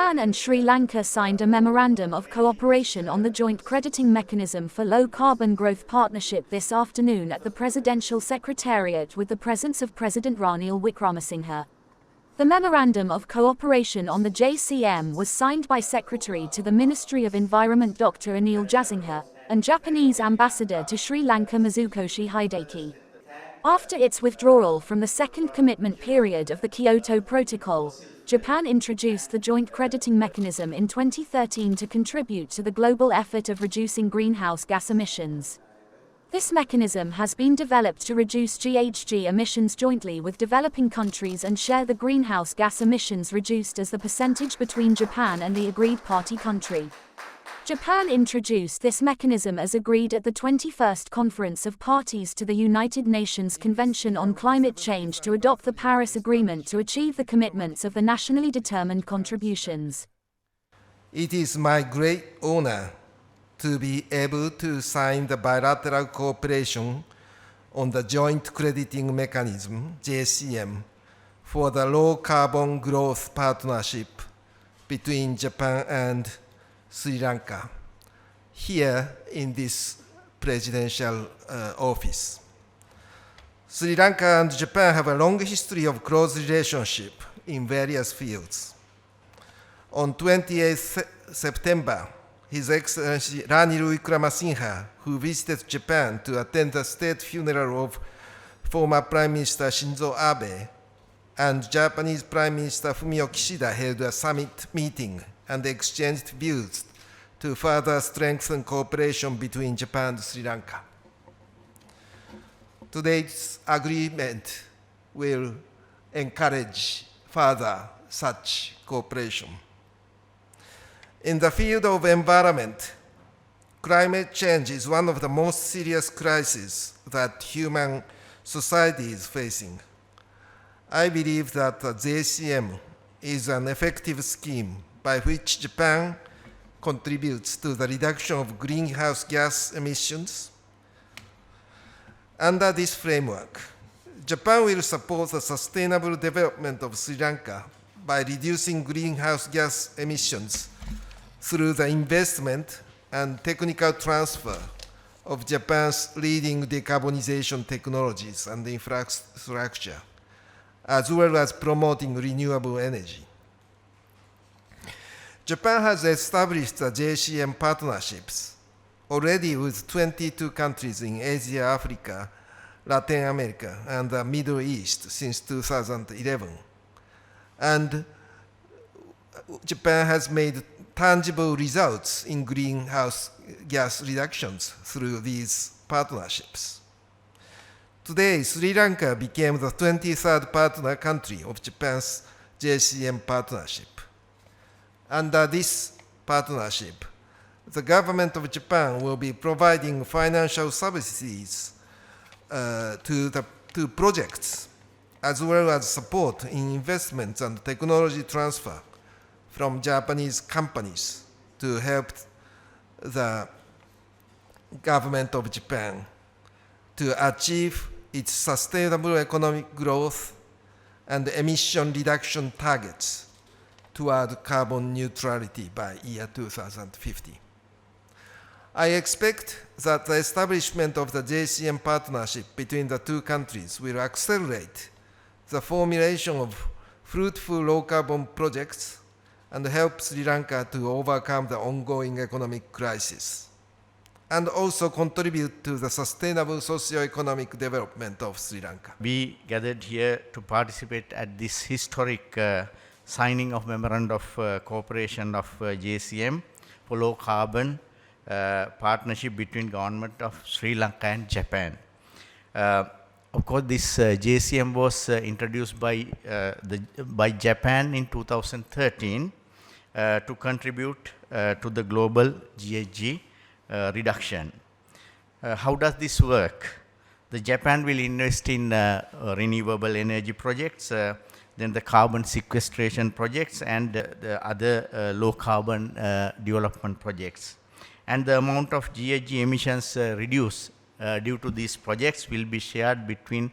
Japan and Sri Lanka signed a Memorandum of Cooperation on the Joint Crediting Mechanism for Low-Carbon Growth Partnership this afternoon at the Presidential Secretariat with the presence of President Ranil Wickramasinghe. The Memorandum of Cooperation on the JCM was signed by Secretary to the Ministry of Environment Dr. Ranil Wickramasinghe and Japanese Ambassador to Sri Lanka Mizukoshi Hideki. After its withdrawal from the second commitment period of the Kyoto Protocol, Japan introduced the Joint Crediting Mechanism in 2013 to contribute to the global effort of reducing greenhouse gas emissions. This mechanism has been developed to reduce GHG emissions jointly with developing countries and share the greenhouse gas emissions reduced as the percentage between Japan and the agreed party country. Japan introduced this mechanism as agreed at the 21st Conference of Parties to the United Nations Convention on Climate Change to adopt the Paris Agreement to achieve the commitments of the nationally determined contributions. It is my great honor to be able to sign the bilateral cooperation on the Joint Crediting Mechanism, JCM, for the low-carbon growth partnership between Japan and Sri Lanka, here in this presidential office. Sri Lanka and Japan have a long history of close relationship in various fields. On 28th September, His Excellency Ranil Wickramasinghe, who visited Japan to attend the state funeral of former Prime Minister Shinzo Abe, and Japanese Prime Minister Fumio Kishida held a summit meeting and exchanged views to further strengthen cooperation between Japan and Sri Lanka. Today's agreement will encourage further such cooperation. In the field of environment, climate change is one of the most serious crises that human society is facing. I believe that the JCM is an effective scheme by which Japan contributes to the reduction of greenhouse gas emissions. Under this framework, Japan will support the sustainable development of Sri Lanka by reducing greenhouse gas emissions through the investment and technical transfer of Japan's leading decarbonization technologies and infrastructure, as well as promoting renewable energy. Japan has established the JCM partnerships already with 22 countries in Asia, Africa, Latin America, and the Middle East since 2011. And Japan has made tangible results in greenhouse gas reductions through these partnerships. Today, Sri Lanka became the 23rd partner country of Japan's JCM partnership. Under this partnership, the government of Japan will be providing financial services to projects, as well as support in investments and technology transfer from Japanese companies to help the government of Japan to achieve its sustainable economic growth and emission reduction targets toward carbon neutrality by year 2050. I expect that the establishment of the JCM partnership between the two countries will accelerate the formulation of fruitful low-carbon projects and help Sri Lanka to overcome the ongoing economic crisis, and also contribute to the sustainable socio-economic development of Sri Lanka. We gathered here to participate at this historic signing of Memorandum of Cooperation of JCM for low-carbon partnership between government of Sri Lanka and Japan. Of course, this JCM was introduced by Japan in 2013 to contribute to the global GHG reduction. How does this work? The Japan will invest in renewable energy projects, then the carbon sequestration projects, and the other low carbon development projects. And the amount of GHG emissions reduced due to these projects will be shared between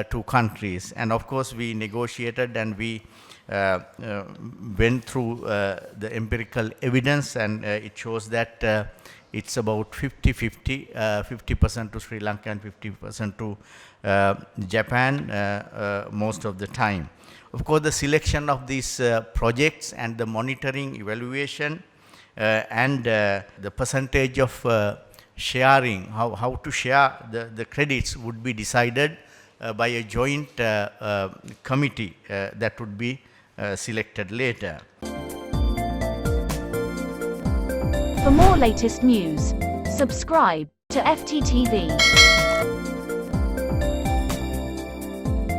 two countries. And of course, we negotiated and we went through the empirical evidence, and it shows that it's about 50-50, 50% to Sri Lanka and 50% to Japan most of the time. Of course, the selection of these projects and the monitoring, evaluation, and the percentage of sharing, how to share the credits would be decided by a joint committee that would be selected later. For more latest news, subscribe to FTTV.